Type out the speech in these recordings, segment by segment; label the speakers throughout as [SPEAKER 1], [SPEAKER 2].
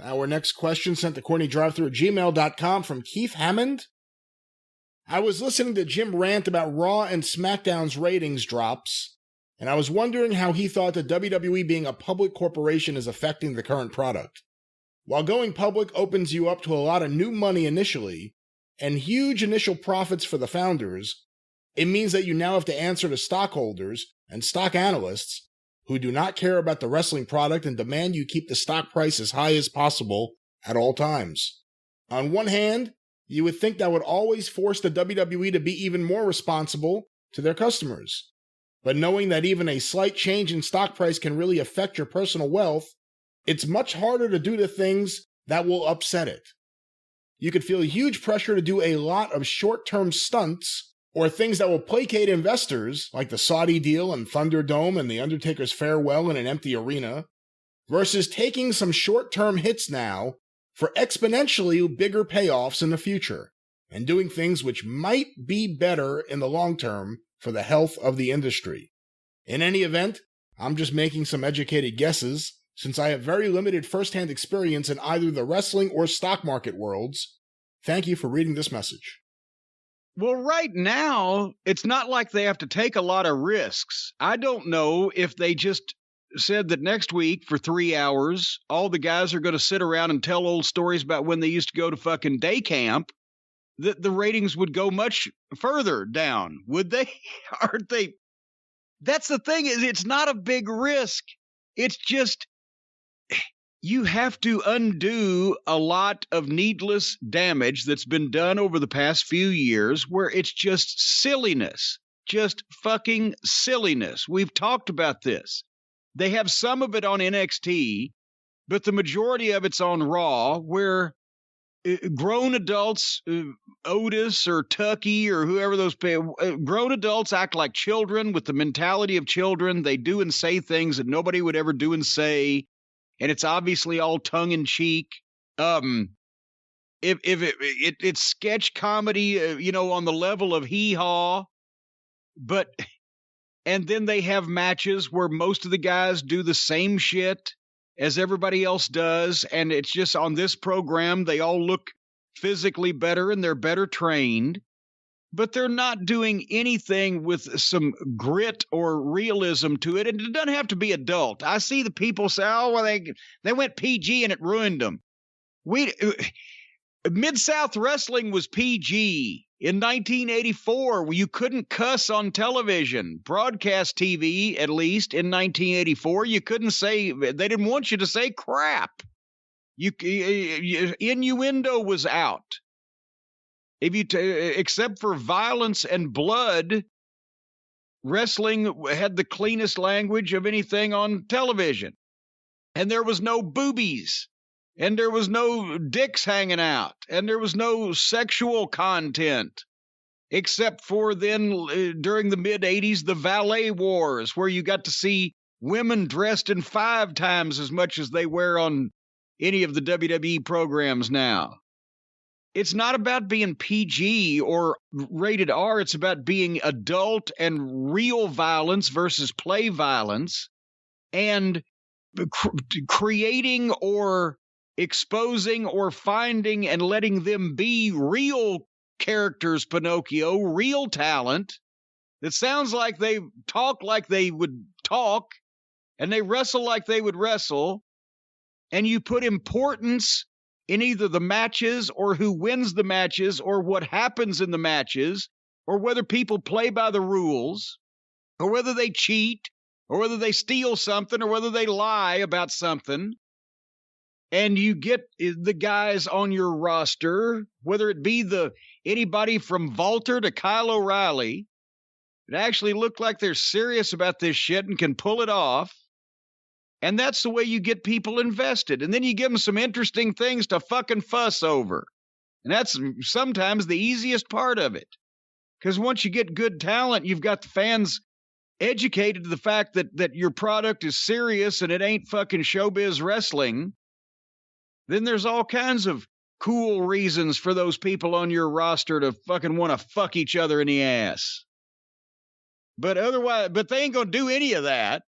[SPEAKER 1] Our next question sent to CornyDriveThru@gmail.com from Keith Hammond. I was listening to Jim rant about Raw and SmackDown's ratings drops, and I was wondering how he thought the WWE being a public corporation is affecting the current product. While going public opens you up to a lot of new money initially, and huge initial profits for the founders, it means that you now have to answer to stockholders and stock analysts who do not care about the wrestling product and demand you keep the stock price as high as possible at all times. On one hand, you would think that would always force the WWE to be even more responsible to their customers. But knowing that even a slight change in stock price can really affect your personal wealth, it's much harder to do the things that will upset it. You could feel huge pressure to do a lot of short-term stunts or things that will placate investors, like the Saudi deal and Thunderdome and The Undertaker's farewell in an empty arena, versus taking some short-term hits now for exponentially bigger payoffs in the future, and doing things which might be better in the long term for the health of the industry. In any event, I'm just making some educated guesses, since I have very limited first-hand experience in either the wrestling or stock market worlds. Thank you for reading this message.
[SPEAKER 2] Well, right now, it's not like they have to take a lot of risks. I don't know if they just said that next week for 3 hours, all the guys are going to sit around and tell old stories about when they used to go to fucking day camp, that the ratings would go much further down. Would they? Aren't they? That's the thing, is it's not a big risk. It's just, you have to undo a lot of needless damage that's been done over the past few years where it's just silliness, just fucking silliness. We've talked about this. They have some of it on NXT, but the majority of it's on Raw, where grown adults, Otis or Tucky or whoever those grown adults act like children with the mentality of children. They do and say things that nobody would ever do and say. And it's obviously all tongue in cheek. It's sketch comedy, on the level of hee haw. And then they have matches where most of the guys do the same shit as everybody else does. And it's just on this program, they all look physically better and they're better trained. But they're not doing anything with some grit or realism to it. And it doesn't have to be adult. I see the people say, oh, well, they went PG and it ruined them. Mid-South Wrestling was PG in 1984. Where you couldn't cuss on television. Broadcast TV, at least, in 1984, you couldn't say, they didn't want you to say crap. Innuendo was out. Except for violence and blood, wrestling had the cleanest language of anything on television. And there was no boobies, and there was no dicks hanging out, and there was no sexual content, except for then, during the mid-'80s, the Valet Wars, where you got to see women dressed in 5 times as much as they wear on any of the WWE programs now. It's not about being PG or rated R. It's about being adult and real violence versus play violence, and creating or exposing or finding and letting them be real characters, Pinocchio, real talent that sounds like they talk like they would talk, and they wrestle like they would wrestle, and you put importance in either the matches or who wins the matches or what happens in the matches or whether people play by the rules or whether they cheat or whether they steal something or whether they lie about something. And you get the guys on your roster, whether it be anybody from Walter to Kyle O'Reilly, that actually look like they're serious about this shit and can pull it off. And that's the way you get people invested. And then you give them some interesting things to fucking fuss over. And that's sometimes the easiest part of it. Because once you get good talent, you've got the fans educated to the fact that your product is serious and it ain't fucking showbiz wrestling. Then there's all kinds of cool reasons for those people on your roster to fucking want to fuck each other in the ass. But they ain't going to do any of that.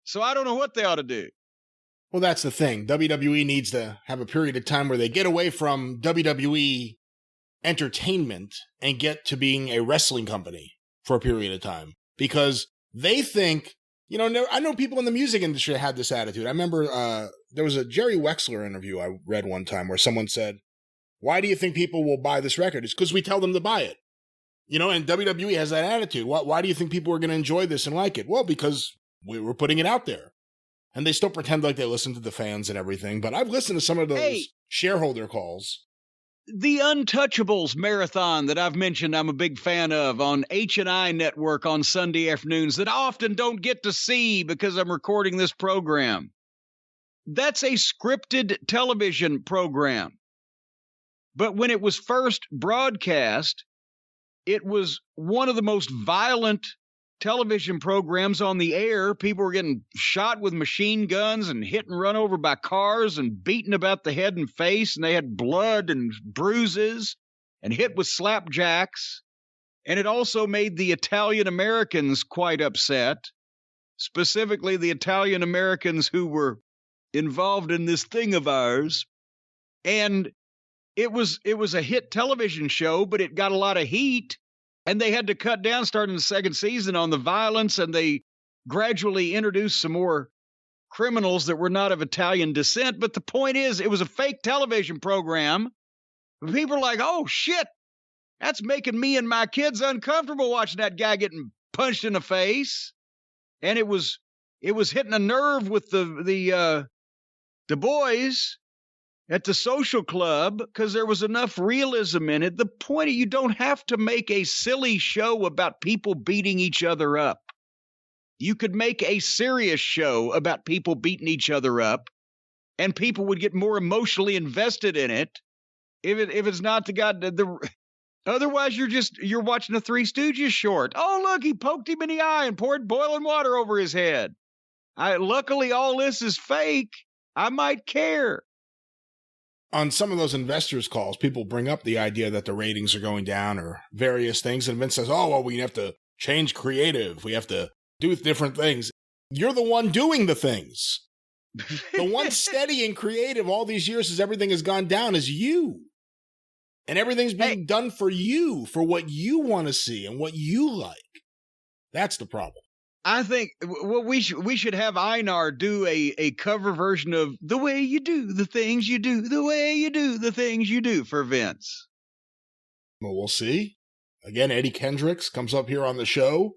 [SPEAKER 2] So I don't know what they ought to do.
[SPEAKER 1] Well, that's the thing. WWE needs to have a period of time where they get away from WWE entertainment and get to being a wrestling company for a period of time, because they think, I know people in the music industry had this attitude. I remember there was a Jerry Wexler interview I read one time where someone said, why do you think people will buy this record? It's because we tell them to buy it. And WWE has that attitude. Why do you think people are going to enjoy this and like it? Well, because we were putting it out there. And they still pretend like they listen to the fans and everything. But I've listened to some of those shareholder calls.
[SPEAKER 2] The Untouchables marathon that I've mentioned I'm a big fan of on H&I Network on Sunday afternoons that I often don't get to see because I'm recording this program. That's a scripted television program. But when it was first broadcast, it was one of the most violent television programs on the air. People were getting shot with machine guns and hit and run over by cars and beaten about the head and face, and they had blood and bruises and hit with slapjacks. And it also made the Italian Americans quite upset, specifically the Italian Americans who were involved in this thing of ours. And it was a hit television show, but it got a lot of heat, and they had to cut down starting the second season on the violence, and they gradually introduced some more criminals that were not of Italian descent. But the point is, it was a fake television program. People are like, oh, shit, that's making me and my kids uncomfortable watching that guy getting punched in the face. And it was hitting a nerve with the boys at the social club because there was enough realism in it. The point is, you don't have to make a silly show about people beating each other up. You could make a serious show about people beating each other up, and people would get more emotionally invested in it if it's not otherwise you're watching a Three Stooges short. Oh, look, he poked him in the eye and poured boiling water over his head. Luckily, all this is fake. I might care.
[SPEAKER 1] On some of those investors' calls, people bring up the idea that the ratings are going down or various things. And Vince says, oh, well, we have to change creative. We have to do different things. You're the one doing the things. The one steady and creative all these years as everything has gone down is you. And everything's being done for you, for what you want to see and what you like. That's the problem.
[SPEAKER 2] I think we should have Einar do a cover version of The Way You Do the Things You Do, The Way You Do the Things You Do for Vince.
[SPEAKER 1] Well, we'll see. Again, Eddie Kendricks comes up here on the show.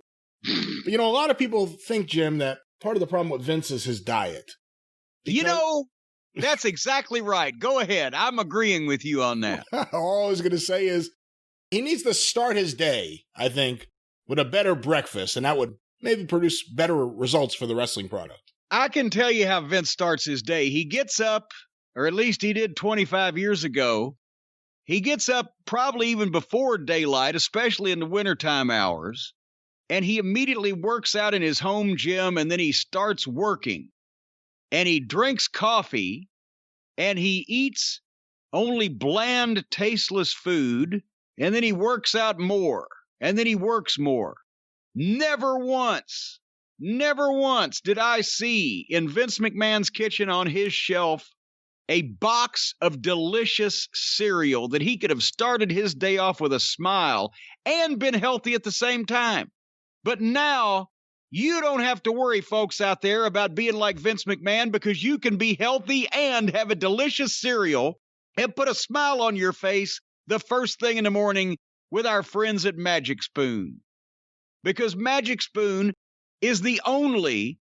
[SPEAKER 1] But, a lot of people think, Jim, that part of the problem with Vince is his diet.
[SPEAKER 2] That's exactly right. Go ahead. I'm agreeing with you on that.
[SPEAKER 1] All I was going to say is he needs to start his day, I think, with a better breakfast, and that would maybe produce better results for the wrestling product.
[SPEAKER 2] I can tell you how Vince starts his day. He gets up, or at least he did 25 years ago. He gets up probably even before daylight, especially in the wintertime hours, and he immediately works out in his home gym, and then he starts working. And he drinks coffee, and he eats only bland, tasteless food, and then he works out more, and then he works more. Never once did I see in Vince McMahon's kitchen on his shelf a box of delicious cereal that he could have started his day off with a smile and been healthy at the same time. But now you don't have to worry, folks out there, about being like Vince McMahon, because you can be healthy and have a delicious cereal and put a smile on your face the first thing in the morning with our friends at Magic Spoon. Because Magic Spoon is the only,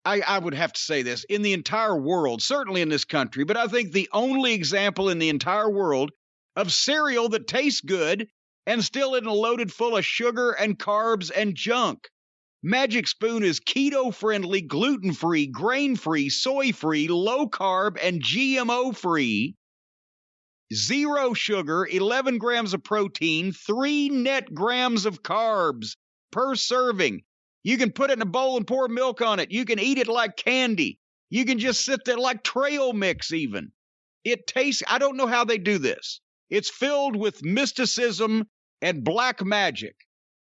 [SPEAKER 2] I would have to say this, in the entire world, certainly in this country, but I think the only example in the entire world of cereal that tastes good and still isn't loaded full of sugar and carbs and junk. Magic Spoon is keto-friendly, gluten-free, grain-free, soy-free, low-carb, and GMO-free. 0 sugar, 11 grams of protein, 3 net grams of carbs per serving. You can put it in a bowl and pour milk on it. You can eat it like candy. You can just sit there like trail mix even. It tastes, I don't know how they do this. It's filled with mysticism and black magic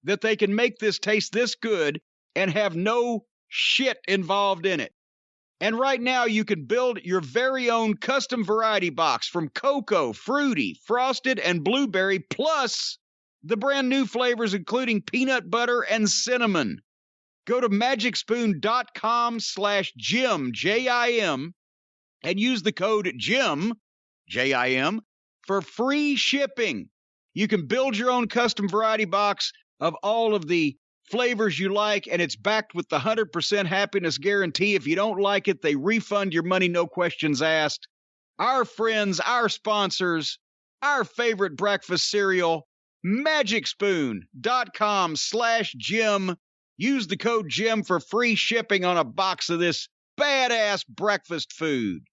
[SPEAKER 2] that they can make this taste this good and have no shit involved in it. And right now, you can build your very own custom variety box from cocoa, fruity, frosted, and blueberry, plus the brand new flavors, including peanut butter and cinnamon. Go to magicspoon.com/Jim, J-I-M, and use the code JIM, J-I-M, for free shipping. You can build your own custom variety box of all of the flavors you like, and it's backed with the 100% happiness guarantee. If you don't like it, they refund your money, no questions asked. Our friends, our sponsors, our favorite breakfast cereal, magicspoon.com/Jim. Use the code JIM for free shipping on a box of this badass breakfast food.